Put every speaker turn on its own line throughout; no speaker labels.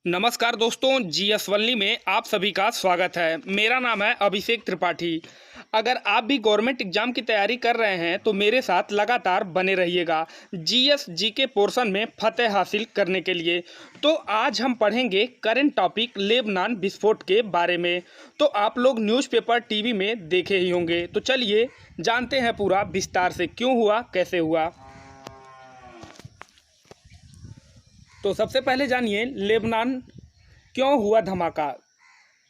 नमस्कार दोस्तों, GS only में आप सभी का स्वागत है। मेरा नाम है अभिषेक त्रिपाठी। अगर आप भी गवर्नमेंट एग्जाम की तैयारी कर रहे हैं तो मेरे साथ लगातार बने रहिएगा जीएस जीके पोर्शन में फतेह हासिल करने के लिए। तो आज हम पढ़ेंगे करंट टॉपिक लेबनान विस्फोट के बारे में। तो आप लोग न्यूज़पेपर टीवी में देखे ही होंगे। तो चलिए जानते हैं पूरा विस्तार से क्यों हुआ, कैसे हुआ। तो सबसे पहले जानिए लेबनान क्यों हुआ धमाका।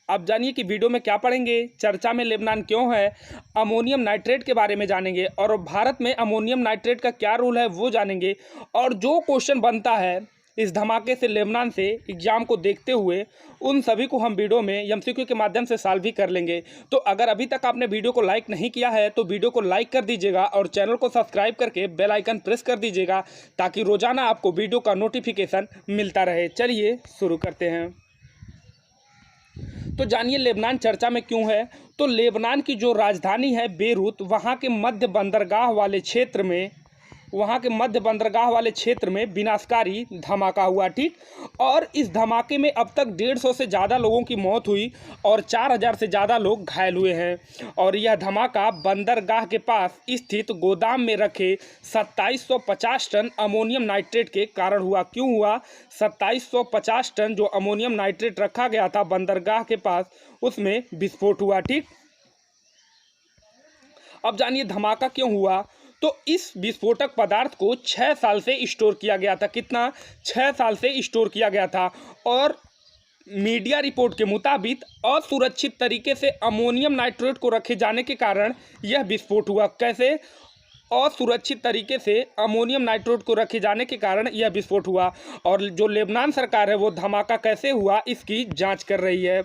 आप जानिए कि वीडियो में क्या पढ़ेंगे, चर्चा में लेबनान क्यों है, अमोनियम नाइट्रेट के बारे में जानेंगे और भारत में अमोनियम नाइट्रेट का क्या रोल है वो जानेंगे। और जो क्वेश्चन बनता है इस धमाके से लेबनान से एग्जाम को देखते हुए उन सभी को हम वीडियो में एमसीक्यू के माध्यम से सॉल्व भी कर लेंगे। तो अगर अभी तक आपने वीडियो को लाइक नहीं किया है तो वीडियो को लाइक कर दीजिएगा और चैनल को सब्सक्राइब करके बेल आइकन प्रेस कर दीजिएगा ताकि रोजाना आपको वीडियो का नोटिफिकेशन मिलता रहे। चलिए शुरू करते हैं। तो जानिए लेबनान चर्चा में क्यों है। तो लेबनान की जो राजधानी है बेरूत, वहाँ के मध्य बंदरगाह वाले क्षेत्र में विनाशकारी धमाका हुआ। ठीक, और इस धमाके में अब तक 150 से ज़्यादा लोगों की मौत हुई और 4000 से ज़्यादा लोग घायल हुए हैं। और यह धमाका बंदरगाह के पास स्थित गोदाम में रखे 2750 टन अमोनियम नाइट्रेट के कारण हुआ। क्यों हुआ? 2750 टन जो अमोनियम नाइट्रेट रखा गया था बंदरगाह के पास, उसमें विस्फोट हुआ। ठीक, अब जानिए धमाका क्यों हुआ। तो इस विस्फोटक पदार्थ को 6 साल से स्टोर किया गया था। कितना? 6 साल से स्टोर किया गया था। और मीडिया रिपोर्ट के मुताबिक असुरक्षित तरीके से अमोनियम नाइट्रेट को रखे जाने के कारण यह विस्फोट हुआ। कैसे? असुरक्षित तरीके से अमोनियम नाइट्रेट को रखे जाने के कारण यह विस्फोट हुआ। और जो लेबनान सरकार है वो धमाका कैसे हुआ इसकी जांच कर रही है।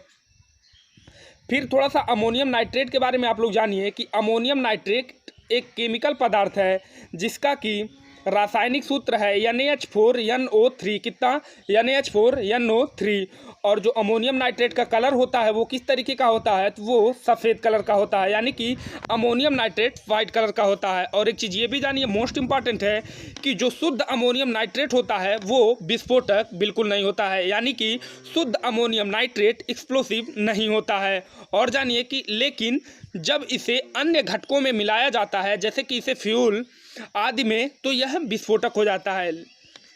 फिर थोड़ा सा अमोनियम नाइट्रेट के बारे में आप लोग जानिए कि अमोनियम नाइट्रेट एक केमिकल पदार्थ है जिसका कि रासायनिक सूत्र है NaH4NO3। कितना? NaH4NO3। और जो अमोनियम नाइट्रेट का कलर होता है वो किस तरीके का होता है? तो वो सफ़ेद कलर का होता है, यानी कि अमोनियम नाइट्रेट वाइट कलर का होता है। और एक चीज़ ये भी जानिए मोस्ट इंपॉर्टेंट है कि जो शुद्ध अमोनियम नाइट्रेट होता है वो विस्फोटक बिल्कुल नहीं होता है, यानी कि शुद्ध अमोनियम नाइट्रेट एक्सप्लोसिव नहीं होता है। और जानिए कि लेकिन जब इसे अन्य घटकों में मिलाया जाता है जैसे कि इसे फ्यूल आदि में, तो यह विस्फोटक हो जाता है।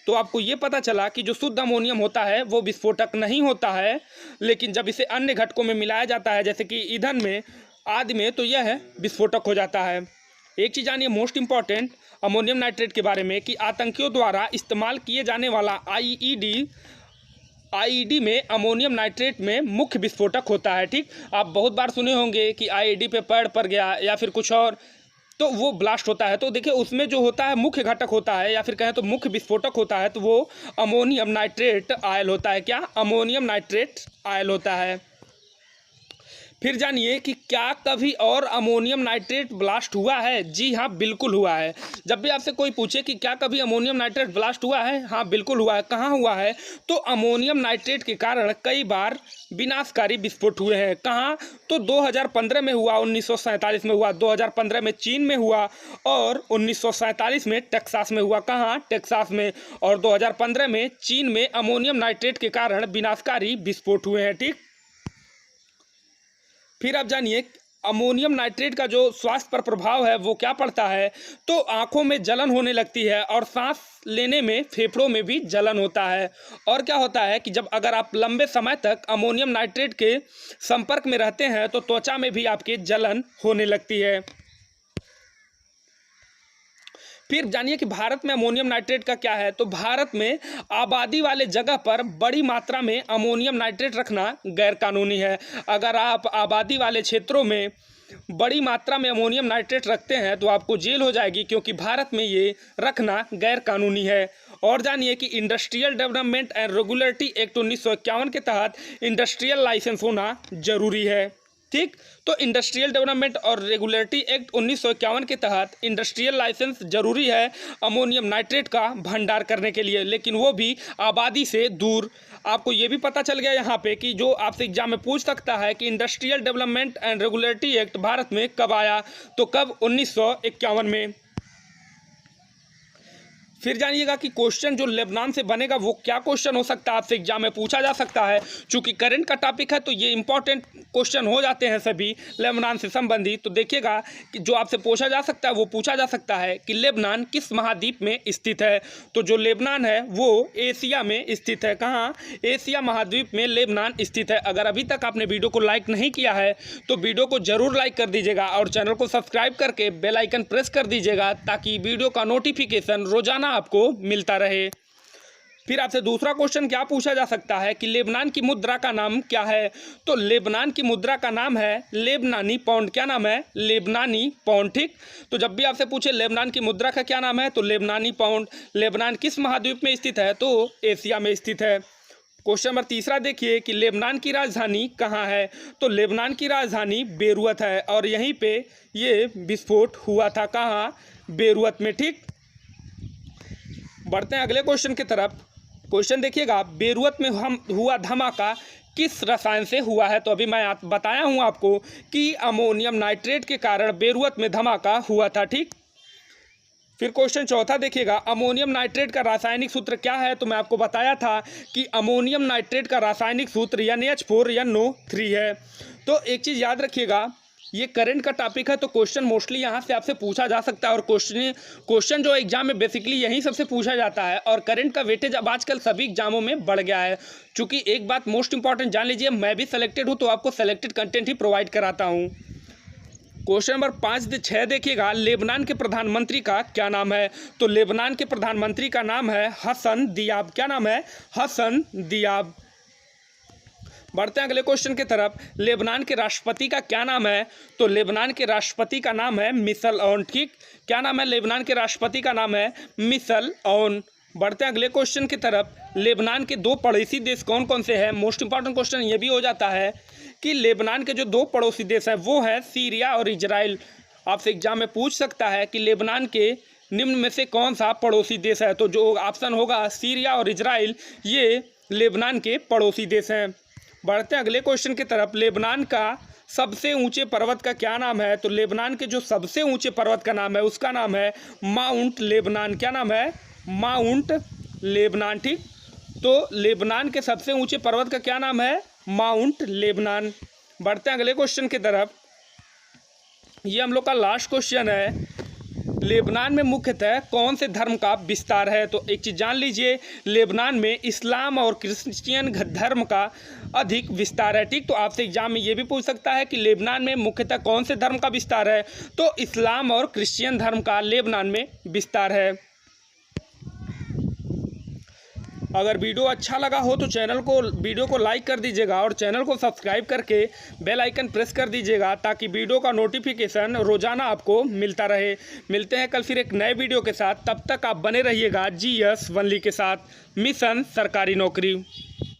तो आपको ये पता चला कि जो शुद्ध अमोनियम होता है वो विस्फोटक नहीं होता है, लेकिन जब इसे अन्य घटकों में मिलाया जाता है जैसे कि ईंधन में आदि में, तो यह विस्फोटक हो जाता है। एक चीज़ जानिए मोस्ट इंपॉर्टेंट अमोनियम नाइट्रेट के बारे में कि आतंकियों द्वारा इस्तेमाल किए जाने वाला आईईडी में अमोनियम नाइट्रेट में मुख्य विस्फोटक होता है। ठीक, आप बहुत बार सुने होंगे कि आईईडी पे पैड पड़ गया या फिर कुछ और, तो वो ब्लास्ट होता है। तो देखिए उसमें जो होता है मुख्य घटक होता है या फिर कहें तो मुख्य विस्फोटक होता है, तो वो अमोनियम नाइट्रेट आयल होता है। क्या? अमोनियम नाइट्रेट आयल होता है। फिर जानिए कि क्या कभी और अमोनियम नाइट्रेट ब्लास्ट हुआ है? जी हाँ, बिल्कुल हुआ है। जब भी आपसे कोई पूछे कि क्या कभी अमोनियम नाइट्रेट ब्लास्ट हुआ है, हाँ बिल्कुल हुआ है। कहाँ हुआ है? तो अमोनियम नाइट्रेट के कारण कई बार विनाशकारी विस्फोट हुए हैं। कहाँ? तो 2015 में हुआ, 1947 में हुआ, 2015 में चीन में हुआ और 1947 में टेक्सास में हुआ। कहाँ? टेक्सास में। और 2015 में चीन में अमोनियम नाइट्रेट के कारण विनाशकारी विस्फोट हुए हैं। ठीक, फिर आप जानिए अमोनियम नाइट्रेट का जो स्वास्थ्य पर प्रभाव है वो क्या पड़ता है। तो आंखों में जलन होने लगती है और सांस लेने में फेफड़ों में भी जलन होता है। और क्या होता है कि जब अगर आप लंबे समय तक अमोनियम नाइट्रेट के संपर्क में रहते हैं तो त्वचा में भी आपके जलन होने लगती है। फिर जानिए कि भारत में अमोनियम नाइट्रेट का क्या है। तो भारत में आबादी वाले जगह पर बड़ी मात्रा में अमोनियम नाइट्रेट रखना गैरकानूनी है। अगर आप आबादी वाले क्षेत्रों में बड़ी मात्रा में अमोनियम नाइट्रेट रखते हैं तो आपको जेल हो जाएगी, क्योंकि भारत में ये रखना गैरकानूनी है। और जानिए कि industrial development and regulatory act 1951 के तहत इंडस्ट्रियल लाइसेंस होना जरूरी है। ठीक, तो इंडस्ट्रियल डेवलपमेंट और रेगुलेटरी एक्ट 1951 के तहत इंडस्ट्रियल लाइसेंस जरूरी है अमोनियम नाइट्रेट का भंडार करने के लिए, लेकिन वो भी आबादी से दूर। आपको ये भी पता चल गया यहाँ पे कि जो आपसे एग्जाम में पूछ सकता है कि industrial development and regulatory act Bharat में कब आया, तो कब? 1951 में। फिर जानिएगा कि क्वेश्चन जो लेबनान से बनेगा वो क्या क्वेश्चन हो सकता है, आपसे एग्जाम में पूछा जा सकता है। चूंकि करंट का टॉपिक है तो ये इंपॉर्टेंट क्वेश्चन हो जाते हैं सभी लेबनान से संबंधित। तो देखिएगा कि जो आपसे पूछा जा सकता है वो पूछा जा सकता है कि लेबनान किस महाद्वीप में स्थित है। तो जो लेबनान है वो एशिया में स्थित है। कहाँ? एशिया महाद्वीप में लेबनान स्थित है। अगर अभी तक आपने वीडियो को लाइक नहीं किया है तो वीडियो को जरूर लाइक कर दीजिएगा और चैनल को सब्सक्राइब करके बेल आइकन प्रेस कर दीजिएगा ताकि वीडियो का नोटिफिकेशन रोजाना आपको मिलता रहे। फिर आपसे दूसरा क्वेश्चन क्या पूछा जा सकता है कि लेबनान की मुद्रा का नाम क्या है। तो लेबनान की मुद्रा का नाम है लेबनानी पाउंड। क्या नाम है? लेबनानी पाउंड। ठीक, तो जब भी आपसे पूछे लेबनान की मुद्रा का क्या नाम है तो लेबनानी पाउंड। लेबनान किस महाद्वीप में स्थित है? तो एशिया में स्थित है। क्वेश्चन नंबर तीसरा देखिए कि लेबनान की राजधानी कहाँ है। तो लेबनान की राजधानी बेरूत है और यहीं पे ये विस्फोट हुआ था। कहाँ? बेरूत में। ठीक, बढ़ते हैं अगले क्वेश्चन की तरफ। क्वेश्चन देखिएगा, बेरूत में हुआ धमाका किस रसायन से हुआ है। तो अभी मैं बताया हूँ आपको कि अमोनियम नाइट्रेट के कारण बेरूत में धमाका हुआ था। ठीक, फिर क्वेश्चन चौथा देखिएगा, अमोनियम नाइट्रेट का रासायनिक सूत्र क्या है। तो मैं आपको बताया था कि अमोनियम नाइट्रेट का रासायनिक सूत्र NH4NO3 है। तो एक चीज़ याद रखिएगा, ये करंट का टॉपिक है तो क्वेश्चन मोस्टली यहाँ से आपसे पूछा जा सकता है और क्वेश्चन जो एग्जाम में बेसिकली यहीं सबसे पूछा जाता है। और करंट का वेटेज अब आजकल सभी एग्जामों में बढ़ गया है। चूँकि एक बात मोस्ट इंपॉर्टेंट जान लीजिए, मैं भी सेलेक्टेड हूँ तो आपको सेलेक्टेड कंटेंट ही प्रोवाइड कराता हूँ। क्वेश्चन नंबर 5-6 देखिएगा, लेबनान के प्रधानमंत्री का क्या नाम है। तो लेबनान के प्रधानमंत्री का नाम है हसन दियाब। क्या नाम है? हसन दियाब। बढ़ते हैं अगले क्वेश्चन की तरफ। लेबनान के राष्ट्रपति का क्या नाम है। तो लेबनान के राष्ट्रपति का नाम है मिशेल औन। ठीक, क्या नाम है? लेबनान के राष्ट्रपति का नाम है मिशेल औन। बढ़ते हैं अगले क्वेश्चन की तरफ। लेबनान के दो पड़ोसी देश कौन कौन से हैं। मोस्ट इंपॉर्टेंट क्वेश्चन ये भी हो जाता है कि लेबनान के जो दो पड़ोसी देश हैं वो है सीरिया और इजराइल। आपसे एग्जाम में पूछ सकता है कि लेबनान के निम्न में से कौन सा पड़ोसी देश है। तो जो ऑप्शन होगा सीरिया और इजराइल, ये लेबनान के पड़ोसी देश हैं। बढ़ते हैं अगले क्वेश्चन की तरफ। लेबनान का सबसे ऊंचे पर्वत का क्या नाम है। तो लेबनान के जो सबसे ऊंचे पर्वत का नाम है उसका नाम है माउंट लेबनान। क्या नाम है? Mount Lebanon. ठीक, तो लेबनान के सबसे ऊंचे पर्वत का क्या नाम है? Mount Lebanon. बढ़ते हैं अगले क्वेश्चन की तरफ। ये हम लोग का लास्ट क्वेश्चन है, लेबनान में मुख्यतः कौन से धर्म का विस्तार है। तो एक चीज़ जान लीजिए, लेबनान में इस्लाम और क्रिश्चियन धर्म का अधिक विस्तार है। ठीक, तो आपसे एग्जाम में ये भी पूछ सकता है कि लेबनान में मुख्यतः कौन से धर्म का विस्तार है। तो इस्लाम और क्रिश्चियन धर्म का लेबनान में विस्तार है। अगर वीडियो अच्छा लगा हो तो वीडियो को लाइक कर दीजिएगा और चैनल को सब्सक्राइब करके बेल आइकन प्रेस कर दीजिएगा ताकि वीडियो का नोटिफिकेशन रोजाना आपको मिलता रहे। मिलते हैं कल फिर एक नए वीडियो के साथ, तब तक आप बने रहिएगा GS वनली के साथ। मिशन सरकारी नौकरी।